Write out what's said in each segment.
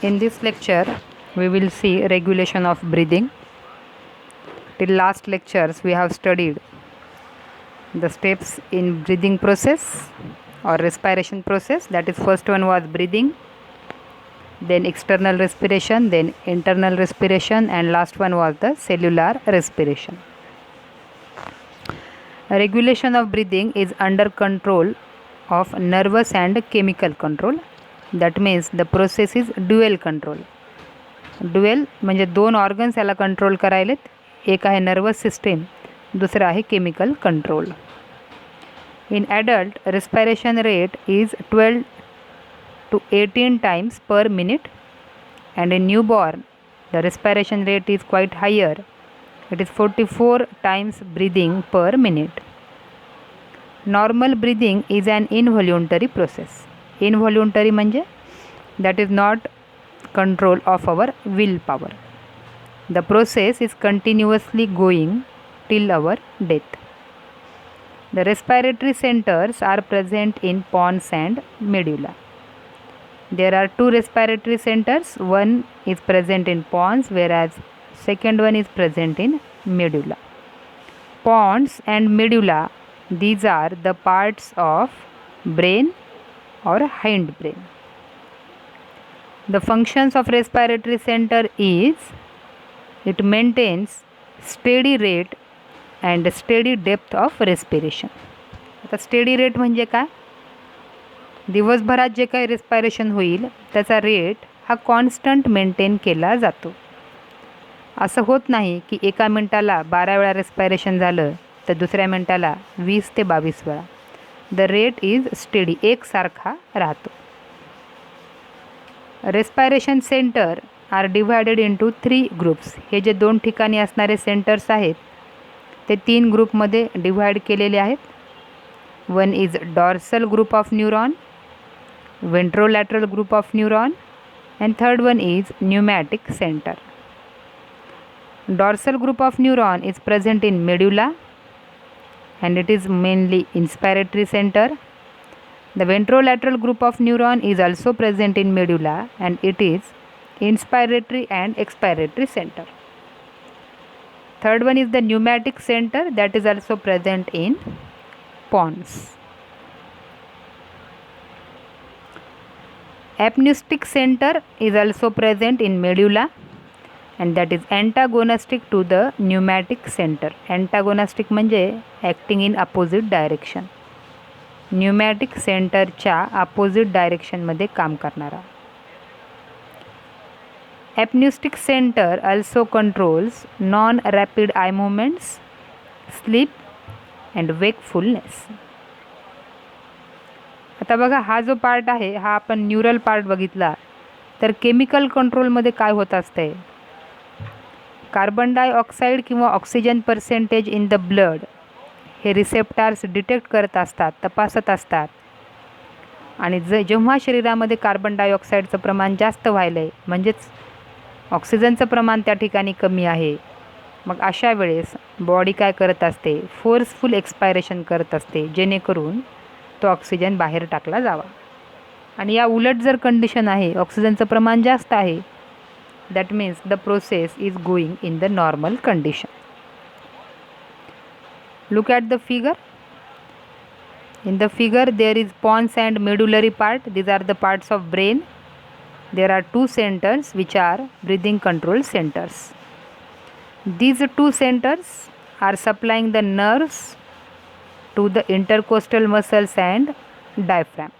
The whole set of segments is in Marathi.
In this lecture, we will see regulation of breathing. Till last lectures, we have studied the steps in breathing process or respiration process. That is, first one was breathing, then external respiration, then internal respiration, and last one was the cellular respiration. Regulation of breathing is under control of nervous and chemical control. That means the process is dual control. Dual म्हणजे दोन ऑर्गन्स याला कंट्रोल करायलेत. एक आहे नर्वस सिस्टीम, दुसरं आहे chemical control. In adult respiration rate is 12 to 18 times per minute, and in newborn the respiration rate is quite higher. It is 44 times breathing per minute. Normal breathing is an involuntary process. Involuntary म्हणजे that is not control of our willpower. The process is continuously going till our death. The respiratory centers are present in pons and medulla. There are two respiratory centers. One is present in pons, whereas second one is present in medulla. Pons and medulla, these are the parts of brain or hindbrain. The functions of respiratory center is it maintains steady rate and steady depth of respiration. आता स्टेडी रेट म्हणजे काय? दिवसभरात जे काही रेस्पिरेशन होईल त्याचा रेट हा कॉन्स्टंट मेंटेन केला जातो. असं होत नाही की एका मिनिटाला 12 वेळा रेस्पिरेशन झालं तर दुसऱ्या मिनिटाला 20 ते 22 वेळा. द रेट इज स्टेडी, एकसारखा राहतो. Respiration centre are divided into 3 groups. हे जे दोन ठिकाणी असणारे सेंटर्स आहेत ते 3 ग्रुपमध्ये डिवाइड केलेले आहेत. One is dorsal group of neuron, ventrolateral group of neuron, and third one is pneumatic center. Dorsal group of neuron is present in medulla and it is mainly inspiratory center. The ventrolateral group of neuron is also present in medulla and it is inspiratory and expiratory center. Third one is the pneumatic center, that is also present in pons. Apneustic center is also present in medulla and that is antagonistic to the pneumatic center. Antagonistic म्हणजे acting in opposite direction. pneumatic center च्या opposite direction मध्ये काम करणारा. Apneustic center also controls non-rapid eye movements, sleep and wakefulness. आता बघा, हा जो पार्ट आहे हा आपण न्यूरल पार्ट बघितला तर केमिकल कंट्रोलमध्ये काय होत असते? कार्बन डायऑक्साईड किंवा oxygen percentage in the blood हे रिसेप्टार्स डिटेक्ट करत असतात, तपासत असतात. आणि जेव्हा शरीरामध्ये कार्बन डायऑक्साईडचं प्रमाण जास्त व्हायलं आहे म्हणजेच ऑक्सिजनचं प्रमाण त्या ठिकाणी कमी आहे, मग अशा वेळेस बॉडी काय करत असते? फोर्सफुल एक्सपायरेशन करत असते जेणेकरून तो ऑक्सिजन बाहेर टाकला जावा. आणि या उलट जर कंडिशन आहे, ऑक्सिजनचं प्रमाण जास्त आहे, that means the process is going in the normal condition. Look at the figure. In the figure there is pons and medullary part. These are the parts of brain. There are two centers which are breathing control centers. These two centers are supplying the nerves to the intercostal muscles and diaphragm.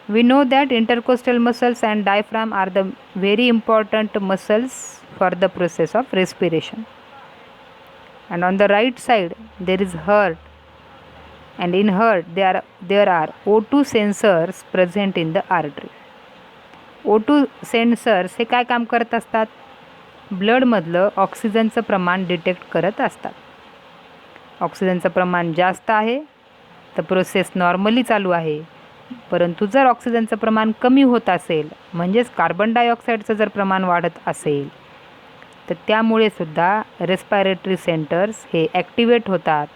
We know that intercostal muscles and diaphragm are the very important muscles for the process of respiration. And on the right side there is heart, and in heart there are O2 sensors present in the artery. O2 sensors हे काय काम करत असतात? ब्लडमधलं ऑक्सिजनचं प्रमाण डिटेक्ट करत असतात. ऑक्सिजनचं प्रमाण जास्त आहे तर प्रोसेस नॉर्मली चालू आहे, परंतु जर ऑक्सिजनचं प्रमाण कमी होत असेल म्हणजेच कार्बन डायऑक्साईडचं जर प्रमाण वाढत असेल तर त्यामुळे सुद्धा रेस्पिरेटरी सेंटर्स हे ॲक्टिवेट होतात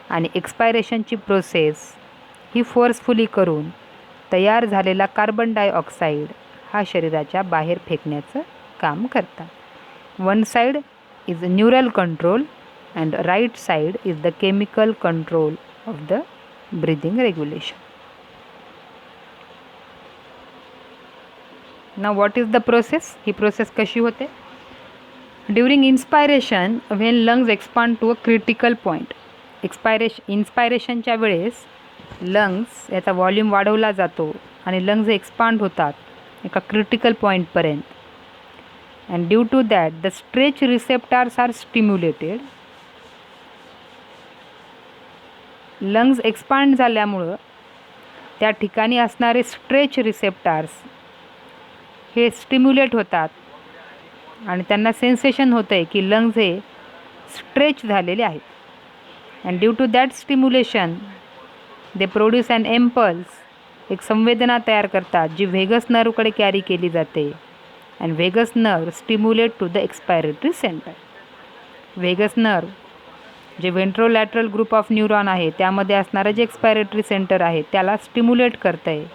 आणि एक्सपायरेशनची प्रोसेस ही फोर्सफुली करून तयार झालेला कार्बन डायऑक्साईड हा शरीराच्या बाहेर फेकण्याचं काम करतात. One side is neural control and right side is the chemical control of the breathing regulation. Now what is the process? ही प्रोसेस कशी होते? During inspiration when lungs expand to a critical point. इन्स्पायरेशनच्या वेळेस लंग्स याचा व्हॉल्यूम वाढवला जातो आणि लंग्स एक्सपांड होतात एका क्रिटिकल पॉईंटपर्यंत. And due to that the stretch receptors are stimulated. Lungs expand झाल्यामुळं त्या ठिकाणी असणारे स्ट्रेच रिसेप्टार्स हे स्टिम्युलेट होतात आणि त्यांना सेन्सेशन होतं आहे की लंग्स हे स्ट्रेच झालेले आहेत. And due to that stimulation they produce an impulse. एक संवेदना तयार करतात जी व्हेगस नर्वकडे कॅरी केली जाते. And vagus nerve stimulate to the expiratory centre. Vagus nerve जे व्हेंट्रोलॅटरल ग्रुप ऑफ न्यूरॉन आहे त्यामध्ये असणारं जे एक्सपायरेटरी सेंटर आहे त्याला स्टिम्युलेट करतं आहे,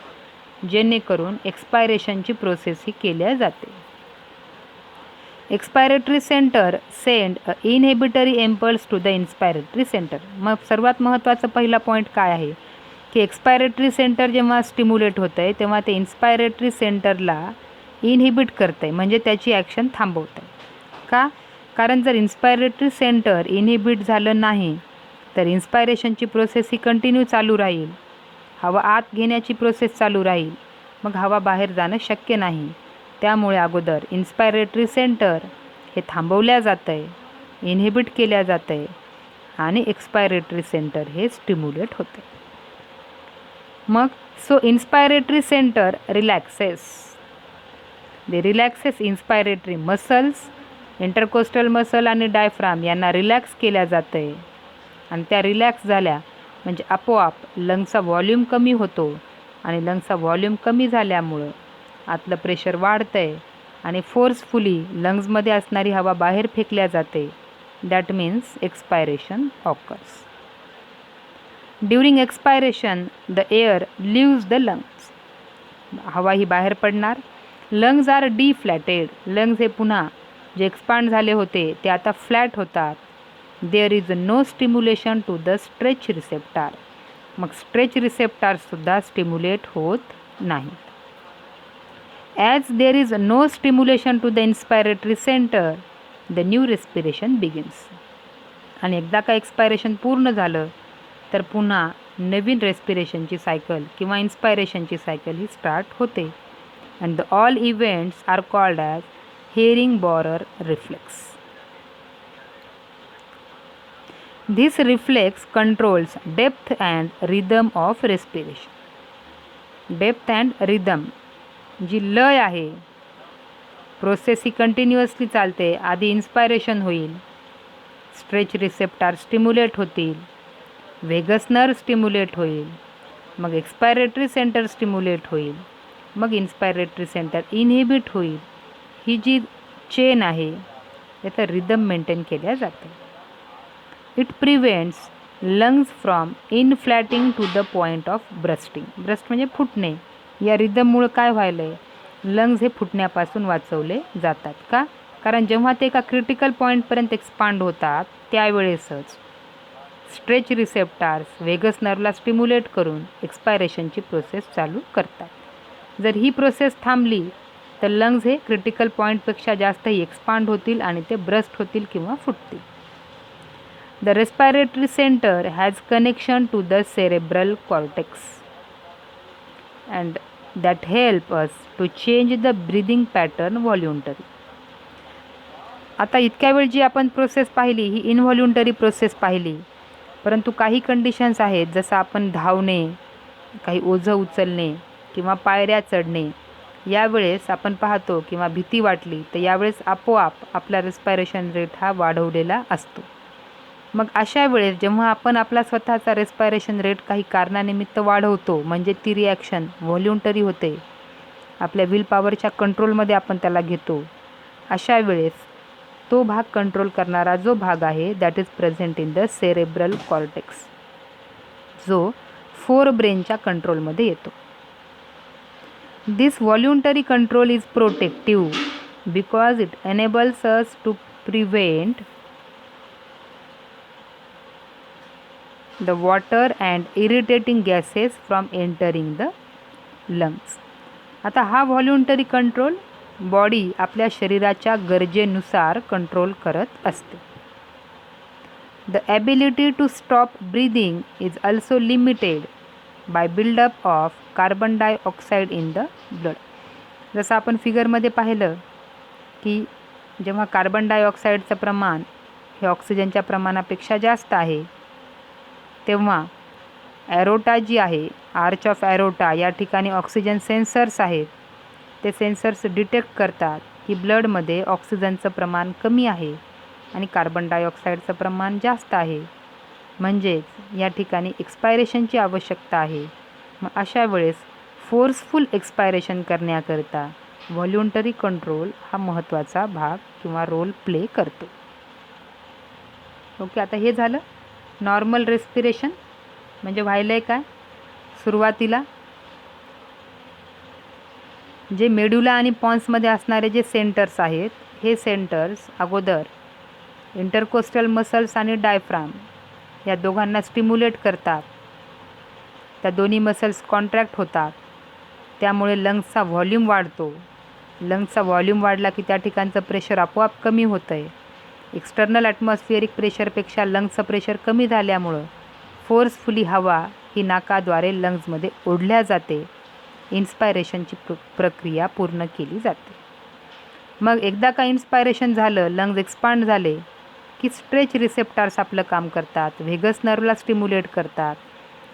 जेणेकरून एक्सपायरेशनची प्रोसेस ही केल्या जाते. Expiratory centre send a inhibitory impulse to the inspiratory centre. मग सर्वात महत्त्वाचा पहिला पॉईंट काय आहे की एक्सपायरेटरी सेंटर जेव्हा स्टिम्युलेट होतं आहे तेव्हा ते इन्स्पायरेटरी सेंटरला इनहिबिट करतं आहे, म्हणजे त्याची ॲक्शन थांबवतं आहे. का? कारण जर इन्स्पायरेटरी सेंटर इनहिबिट झालं नाही तर इन्स्पायरेशनची प्रोसेस ही कंटिन्यू चालू राहील. हवा आत घेण्याची प्रोसेस चालू राहील, मग हवा बाहेर जाणं शक्य नाही. त्यामुळे अगोदर इन्स्पायरेटरी सेंटर हे थांबवल्या जातं आहे, इनहिबिट केल्या जातं आहे आणि एक्सपायरेटरी सेंटर हे स्टिम्युलेट होते. मग सो इन्स्पायरेटरी सेंटर रिलॅक्सेस. दे रिलॅक्सेस इन्स्पायरेटरी मसल्स. इंटरकोस्टल मसल आणि डायफ्राम यांना रिलॅक्स केल्या जातं आहे आणि त्या रिलॅक्स झाल्या म्हणजे आपोआप लंग्सचा व्हॉल्यूम कमी होतो आणि लंग्सचा व्हॉल्यूम कमी झाल्यामुळं आतलं प्रेशर वाढतं आहे आणि फोर्सफुली लंग्समध्ये असणारी हवा बाहेर फेकल्या जाते. That means expiration occurs. During expiration the air leaves the lungs. हवा ही बाहेर पडणार. Lungs R डिफ्लॅटेड. लंग्स हे पुन्हा जे एक्सपांड झाले होते ते आता फ्लॅट होतात. There is no stimulation to the stretch receptor. मग स्ट्रेच रिसेप्टारसुद्धा स्टिम्युलेट होत नाही. As there is no stimulation to the inspiratory centre the new respiration begins. आणि एकदा का एक्सपायरेशन पूर्ण झालं तर पुन्हा नवीन रेस्पिरेशनची सायकल किंवा इन्स्पायरेशनची सायकल ही स्टार्ट होते. And the all events are called as Hering Breuer reflex. This reflex controls depth and rhythm of respiration. Depth and rhythm जी लय आहे, प्रोसेस ही कंटिन्युअसली चालते. आधी इन्स्पायरेशन होईल, स्ट्रेच रिसेप्टार स्टिम्युलेट होतील, व्हेगस नर्व स्टिम्युलेट होईल, मग एक्सपायरेटरी सेंटर स्टिम्युलेट होईल, मग इन्स्पायरेटरी सेंटर इनहिबिट होईल. ही जी चेन आहे याचं रिदम मेंटेन केल्या जाते. It prevents lungs from inflating to the point of bursting. Burst म्हणजे फुटणे. या रिदममुळं काय व्हायलं आहे, लंग्स हे फुटण्यापासून वाचवले जातात. का? कारण जेव्हा ते एका क्रिटिकल पॉईंटपर्यंत एक्सपांड होतात त्यावेळेसच स्ट्रेच रिसेप्टार्स व्हेगस नर्वला स्टिम्युलेट करून एक्सपायरेशनची प्रोसेस चालू करतात. जर ही प्रोसेस थांबली तर लंग्स हे क्रिटिकल पॉईंटपेक्षा जास्तही एक्सपांड होतील आणि ते ब्रस्ट होतील किंवा फुटतील. The respiratory center has connection to the cerebral cortex and that help us to change the breathing pattern voluntarily. आता इतक्या वेळ जी आपण प्रोसेस पाहिली ही इनव्हॉल्युंटरी प्रोसेस पाहिली, परंतु काही कंडिशन्स आहेत जसं आपण धावणे, काही ओझं उचलणे किंवा पायऱ्या चढणे, यावेळेस आपण पाहतो किंवा भीती वाटली तर यावेळेस आपोआप आपला रेस्पायरेशन रेट हा वाढवलेला असतो. मग अशा वेळेस जेव्हा आपण आपला स्वतःचा रेस्पायरेशन रेट काही कारणानिमित्त वाढवतो म्हणजे ती रिॲक्शन व्हॉल्युंटरी होते, आपल्या विल पॉवरच्या कंट्रोलमध्ये आपण त्याला घेतो, अशा वेळेस तो भाग कंट्रोल करणारा जो भाग आहे that is present in the cerebral cortex, जो फोर ब्रेनच्या कंट्रोलमध्ये येतो. This voluntary control is protective because it enables us to prevent the water and irritating gases from entering the lungs. आता हा व्हॉल्युंटरी कंट्रोल बॉडी आपल्या शरीराच्या गरजेनुसार कंट्रोल करत असते. The ability to stop breathing is also limited by buildup of carbon dioxide in the blood. जसं आपण फिगरमध्ये पाहिलं की जेव्हा कार्बन डायऑक्साईडचं प्रमाण हे ऑक्सिजनच्या प्रमाणापेक्षा जास्त आहे तेव्हा ॲरोटा जी आहे, आर्च ऑफ ॲरोटा, या ठिकाणी ऑक्सिजन सेन्सर्स आहेत. ते सेन्सर्स डिटेक्ट करतात की ब्लडमध्ये ऑक्सिजनचं प्रमाण कमी आहे आणि कार्बन डायऑक्साईडचं प्रमाण जास्त आहे, म्हणजेच या ठिकाणी एक्सपायरेशनची आवश्यकता आहे. मग अशा वेळेस फोर्सफुल एक्सपायरेशन करण्याकरता व्हॉल्युंटरी कंट्रोल हा महत्त्वाचा भाग किंवा रोल प्ले करतो. ओके, आता हे झालं नॉर्मल रेस्पिरेशन. म्हणजे व्हायलं आहे काय, सुरुवातीला जे मेड्युला आणि पॉन्समध्ये असणारे जे सेंटर्स आहेत, हे सेंटर्स अगोदर इंटरकोस्टल मसल्स आणि डायफ्राम या दोघांना स्टिम्युलेट करतात. त्या दोन्ही मसल्स कॉन्ट्रॅक्ट होतात, त्यामुळे लंग्सचा व्हॉल्यूम वाढतो. लंग्सचा व्हॉल्यूम वाढला की त्या ठिकाणचं प्रेशर आपोआप कमी होतं आहे. एक्सटर्नल ॲटमॉस्फिअरिक प्रेशरपेक्षा लंग्सचं प्रेशर कमी झाल्यामुळं फोर्सफुली हवा ही नाकाद्वारे लंग्समध्ये ओढल्या जाते. इन्स्पायरेशनची प्रक्रिया पूर्ण केली जाते. मग एकदा का इन्स्पायरेशन झालं, लंग्स एक्सपांड झाले की स्ट्रेच रिसेप्टार्स आपलं काम करतात, व्हेगस नर्वला स्टिम्युलेट करतात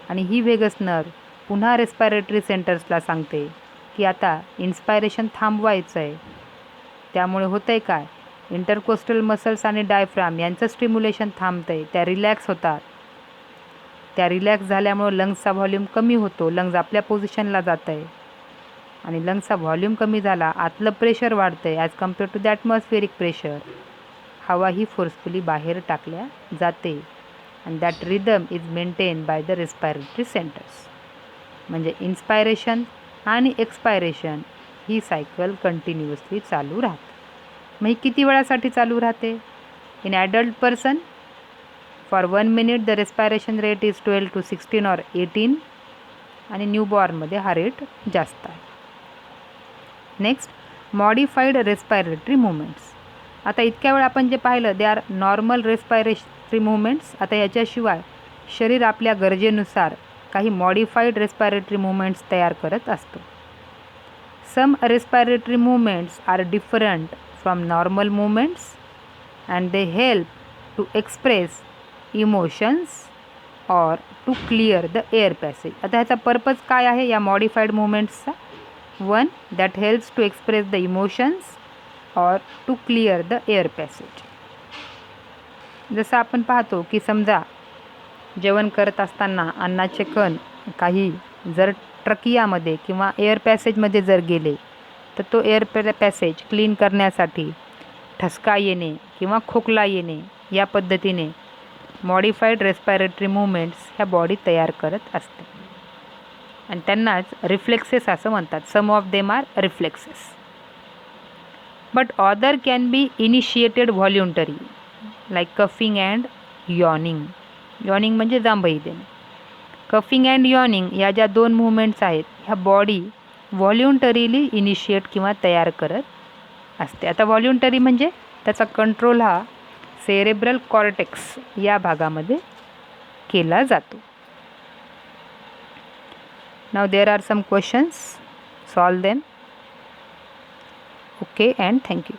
आणि ही व्हेगस नर्व पुन्हा रेस्पायरेटरी सेंटर्सला सांगते की आता इन्स्पायरेशन थांबवायचं आहे. त्यामुळे होतं आहे काय, इंटरकोस्टल मसल्स आणि डायफ्राम यांचं स्टिम्युलेशन थांबतं आहे, त्या रिलॅक्स होतात. त्या रिलॅक्स झाल्यामुळं लंग्सचा व्हॉल्यूम कमी होतो, लंग्स आपल्या पोझिशनला जात आहे आणि लंग्सचा व्हॉल्यूम कमी झाला, आतलं प्रेशर वाढतं आहे as compare to the atmospheric pressure. हवा ही फोर्सफुली बाहेर टाकल्या जाते and that rhythm is maintain by the respiratory centres. म्हणजे इन्स्पायरेशन आणि एक्सपायरेशन ही सायकल कंटिन्युअसली चालू राहते. मग ही किती वेळासाठी चालू राहते? In adult person for 1 minute the respiration rate is 12 to 16 or 18 आणि न्यूबॉर्नमध्ये हा रेट जास्त आहे. Next, modified respiratory movements. आता इतक्या वेळ आपण जे पाहिलं they are normal respiratory movements. आता याच्याशिवाय शरीर आपल्या गरजेनुसार काही मॉडिफाईड रेस्पायरेटरी मुवमेंट्स तयार करत असतो. Some respiratory movements are different from normal movements and they help to express emotions or to clear the air passage. आता ह्याचा पर्पज काय आहे या मॉडिफाईड मुवमेंट्सचा? 1, that helps to express the emotions or to clear the air passage. जसं आपण पाहतो की समजा जेवण करत असताना अन्नाचे कण काही जर ट्रकियामध्ये किंवा एअर पॅसेजमध्ये जर गेले तर तो एअर पॅसेज क्लीन करण्यासाठी ठसका येणे किंवा खोकला येणे या पद्धतीने मॉडिफाईड रेस्पायरेटरी मुवमेंट्स ह्या बॉडी तयार करत असते आणि त्यांनाच रिफ्लेक्सेस असं म्हणतात. Some of them are reflexes but other can be initiated voluntary like coughing and yawning. Yawning म्हणजे जांभई देणे. कफिंग अँड यॉनिंग या ज्या 2 मुवमेंट्स आहेत ह्या बॉडी व्हॉल्युंटरीली इनिशिएट किंवा तयार करत असते. आता व्हॉल्युंटरी म्हणजे त्याचा कंट्रोल हा सेरेब्रल कॉर्टेक्स या भागामध्ये केला जातो. Now there are some questions, solve them. Okay and thank you.